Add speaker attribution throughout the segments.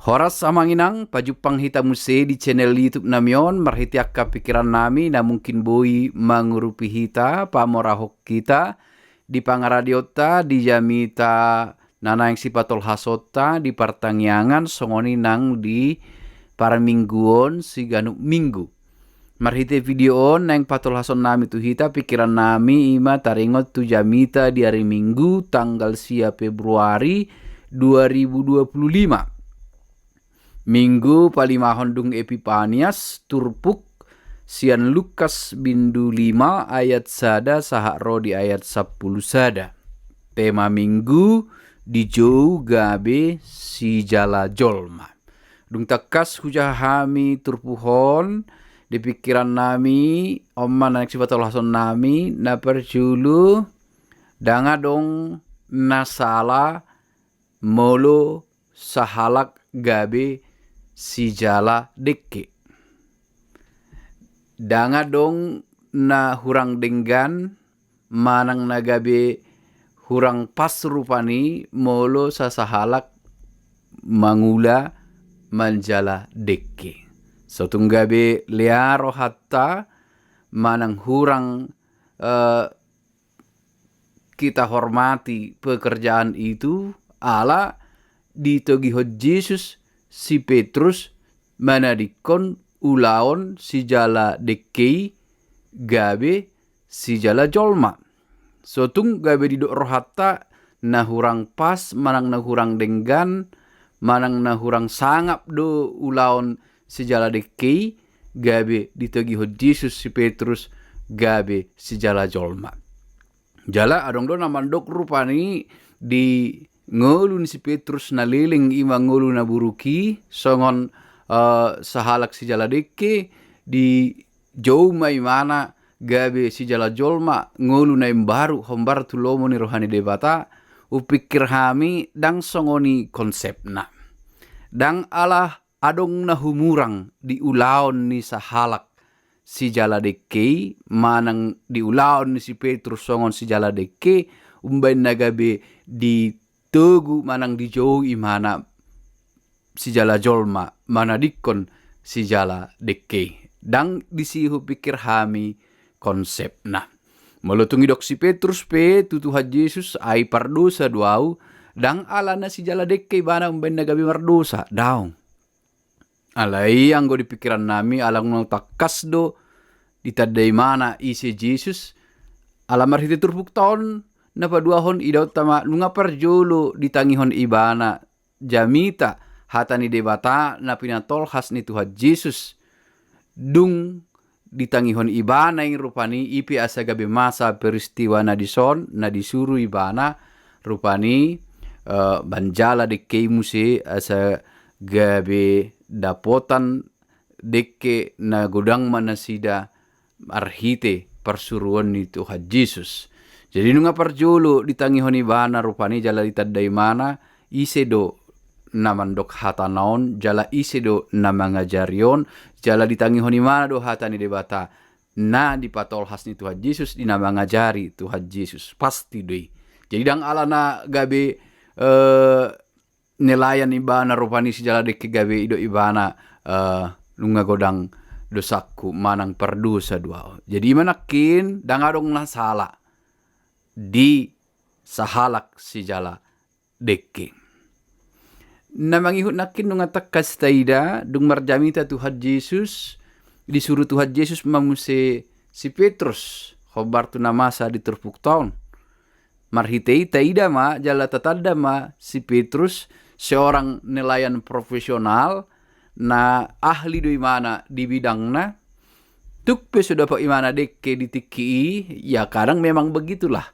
Speaker 1: Horas amanginang pajupang hita muse di channel YouTube namion marhitiak pikiran nami na mungkin boi mangurupi hita pamorahok kita di pangaradiota di jamita nana yang sipatol hasota di partangyangan songoni nang di para mingguon si ganuk minggu. Marhite video on nang patol hason nami tu hita pikiran nami ima taringot tu jamita di hari Minggu tanggal sia Februari 2025. Minggu palimahon dung Epipanias turpuk sian Lukas bindu 5 ayat sada sahak ro di ayat 10 sada. Tema minggu di jou gabe si jala jolma. Dung takas hujahami turpuhon di pikiran nami omman anak sifatol hason nami na perjulu dangadong nasala molo sahalak gabe si jala deke. Danga dong na hurang denggan manang nagabe hurang pas rupani molo sasahalak mangula manjala deke. So tunggabe learo hatta manang hurang kita hormati pekerjaan itu ala ditogihot Yesus si Petrus manadikon ulaon si jala dekei gabe si jala jolma. So tung gabe didok rohatta na hurang pas manang na hurang denggan manang na hurang sangap do ulaon si jala dekei gabe ditogihot Yesus si Petrus gabe si jala jolma. Jala adong do namandok rupani di ngolun si Petrus na liling ima ngolu na buruki songon sahalak si jala deke di jauh mai mana gabe si jala jolma ngolu na imbaru hombar tulomo ni rohani debata upikir hami dang songoni konsepna dang Allah adong na humurang di ulaon ni sahalak si jala deke manang di ulaon ni si Petrus songon si jala deke umbain nagabe di Tugu manang di jauh imana si jala jolma mana dikon si jala deke dang disihu pikir hami konsep na molotungi dok si Petrus pe tutuhat Yesus ai pardosa duau dang alana si jala deke bana umben nagabi mardosa daong alai anggo di pikiran nami alang no takas do ditadai mana isi Yesus alamar hiti turpuk tahun napa duahon idaw tama nunga parjolo ditangihon ibana jamita hatani debata na pinatol has ni Tuhan Yesus dung ditangihon ibana yang rupani ipi asa gabe masa peristiwa na dison na disuruh ibana rupani banjala deke muse asa gabe dapotan deke na godang manasida arhite persuruan ni Tuhan Yesus. Jadi nunga parjolo ditangihon ibana rupani jala ditadai mana isedo namandok hata naon jala isedo namangajarion jala ditangihon imana do hata ni debata na dipatol has ni Tuhan Yesus di namangajari Tuhan Yesus pasti doi. Jadi dang alana gabe nelayan ibana rupani si jala deke gabe ido ibana nunga godang dosaku manang perdosa dua. Jadi manakin dang adong na salah di sahalak si jala deke. Namangihut nakin nung atakas taida dung marjamita Tuhan Yesus disuruh Tuhan Yesus mamuse si Petrus khobar tu namasa di turpuk tahun. Marhitei taida ma jala tatada ma si Petrus seorang nelayan profesional na ahli do imana di bidangna tukpe sudah pak imana deke ditiki ya kadang memang begitulah.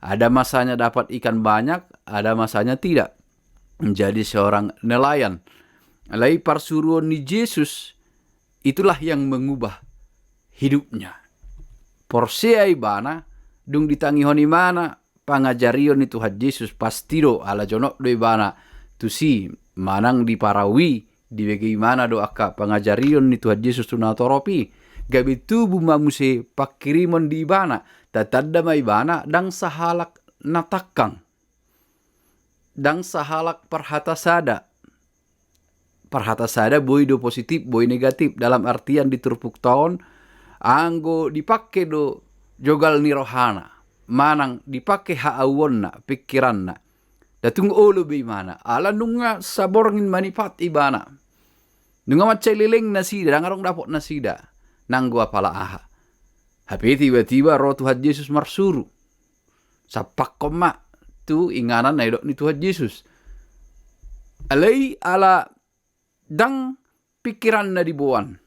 Speaker 1: Ada masanya dapat ikan banyak, ada masanya tidak. Menjadi seorang nelayan. Lai parsuruan ni Yesus, itulah yang mengubah hidupnya. Porsia ibana, dung ditangihon imana, pangajarion ni Tuhan Yesus, pastiro ala jonok do ibana, tusi manang di parawi, di bagaimana do akka pangajarion ni Tuhan Yesus tunatoropi. Gabi tubuh mamuse pakirimon di ibana, tatanda ma ibana dang sahalak natakang. Dang sahalak perhata sada. parhata sada boy do positif, boy negatif. Dalam artian di turpuk tahun, anggo dipake do jogal ni rohana. Manang dipake haawonna, pikiranna. Datung olo bimana. Ala nunga saborngin manipat ibana. Nunga macay liling na sida, nangarong dapot na sida. Nanggo apala aha. Hapi tiba-tiba roh Tuhan Yesus marsuru. Sapak koma tu inganan na idok ni Tuhan Yesus. Alay ala dang pikiran na dibuan.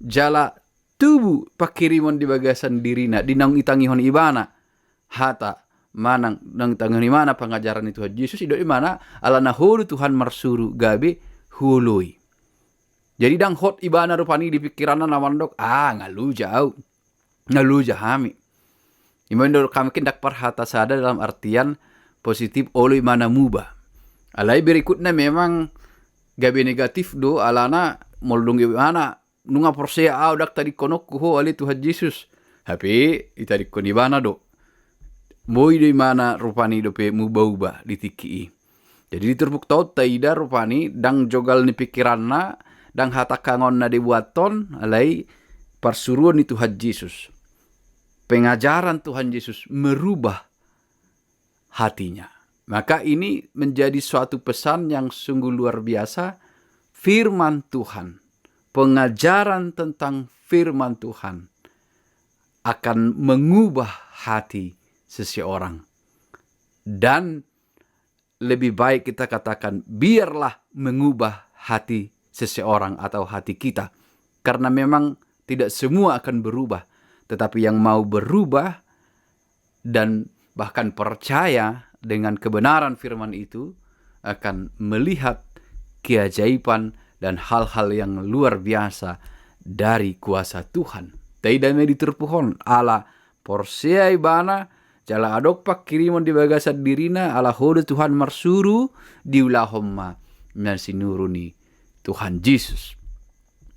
Speaker 1: Jala tubuh pakirimon di bagasan dirina. Dinang itangihon ibana. Hata manang nang tangihon imana pengajaran ni Tuhan Yesus. Idok imana ala nahulu Tuhan marsuru gabe hului. Jadi dang hot ibana rupani di pikiran na nawandok. Ngalu jauh. Ngalu jahami. Imandor kami kindak parhata sada dalam artian positif oleh mana mubah. Alai berikutnya memang gabe negatif do alana moldong ibana nunga porsea dak tadi konok kuho ali Tuhan Yesus. Tapi itadi konibana do. Boy di mana rupani do pe mubah ditiki. Jadi diturbuk tau taida rupani dang jogal ni pikiranna dang hatakangon na dibuaton alai parsuruan ni Tuhan Yesus. Pengajaran Tuhan Yesus merubah hatinya. Maka ini menjadi suatu pesan yang sungguh luar biasa. Firman Tuhan, pengajaran tentang firman Tuhan akan mengubah hati seseorang. Dan lebih baik kita katakan, biarlah mengubah hati seseorang atau hati kita. Karena memang tidak semua akan berubah. Tetapi yang mau berubah dan bahkan percaya dengan kebenaran firman itu akan melihat keajaiban dan hal-hal yang luar biasa dari kuasa Tuhan. Tidak mediterpuhon ala porsea ibana jala adok pak kirimon di bagasan dirina ala hodo Tuhan marsuru diulahomma mersinuruni Tuhan Yesus.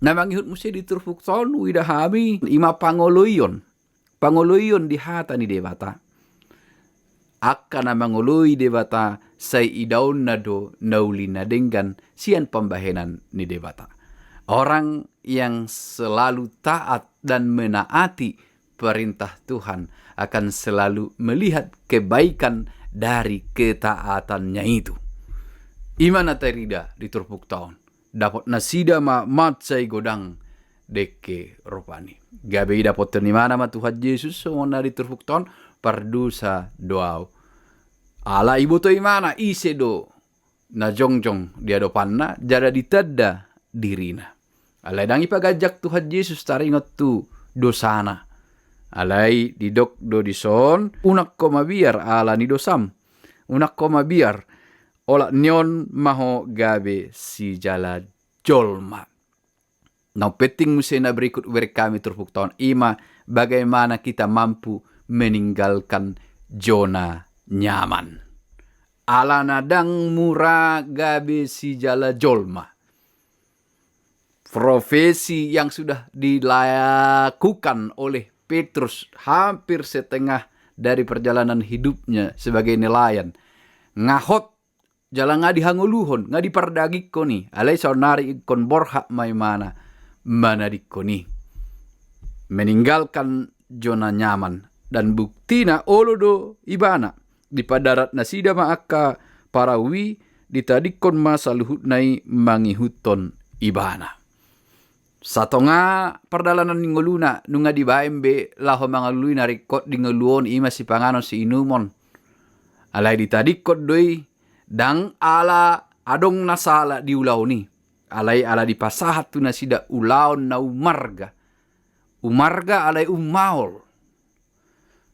Speaker 1: Namang ihut musti diturpuk ton widahami ima pangoloyon di hata ni debata. Akan namangoloy debata say idaun nado naulina dengan sian pembahenan ni debata. Orang yang selalu taat dan menaati perintah Tuhan akan selalu melihat kebaikan dari ketaatannya itu. Imana terida diturpuk tahun. Dapat nasida ma matsay godang deke rupani. Gabe dapat tenimana ma Tuhan Yesus semua diturpuk tahun pardusa doau. Ala ibu to imana ise do na jongjong dia do panna jada ditadda dirina. Alai dangi pagajak Tuhan Yesus taringot tu dosana. Alai didok do dison unak koma biar ala ni dosam. Unak koma biar ola nyon maho gabe si jala jolma. Now penting musena berikut kami turpuk tahun ima bagaimana kita mampu meninggalkan zona nyaman. Ala nadang murah gabe si jala jolma. Profesi yang sudah dilakukan oleh Petrus hampir setengah dari perjalanan hidupnya sebagai nelayan. Ngahot jala nga dihanguluhon, nga dipardagik ko ni. Alay sonari ikon borha may mana di ko ni. Meninggalkan zona nyaman. Dan bukti na olodo ibana. Di padarat na sida maaka parawi ditadikon masaluhut nai mangihuton ibana. Sato nga perdalanan ni nguluna nunga di baembe laho mangalui narikot di ngeluon ima si panganon si inumon. Alay ditadikot doi dang ala adong nasala di ulaw ni. Alay ala di pasahat tu nasida ulaon na umarga. Umarga alay umaol.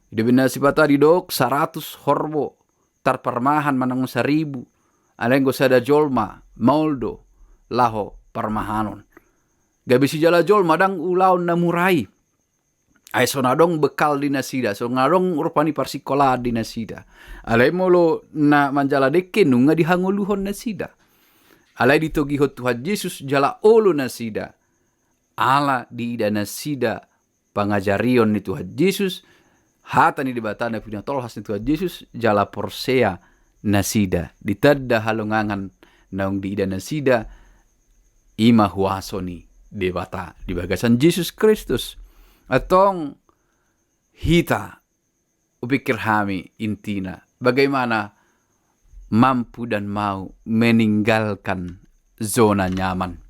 Speaker 1: Ida binasibata di dok 100 horbo tarparmahan manang 1000. Alay go sada jolma mauldo laho parmahanon. Gabi si jala jolma dang ulaon na murai. Ay so nadong bekal di nasida. So nadong rupani parsikola di nasida. Alay molo na manjala deke nunga dihanguluhon nasida. Alay ditogihot Tuhan Yesus jala olo nasida. Ala di ida nasida pangajarion ni Tuhan Yesus. Hata ni dibatana punya tolhas ni Tuhan Yesus jala porsea nasida. Ditadda halongangan naung di ida nasida ima huasoni debata di bagasan Yesus Kristus. Atong hita upikir kami intina bagaimana mampu dan mau meninggalkan zona nyaman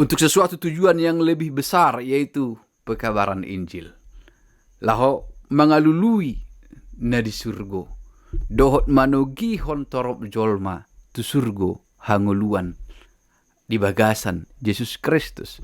Speaker 1: untuk sesuatu tujuan yang lebih besar, yaitu pekabaran Injil. Laho mangalului na di surgo, dohot manugihon torop jolma tu surgo hanguluan di bagasan Yesus Kristus.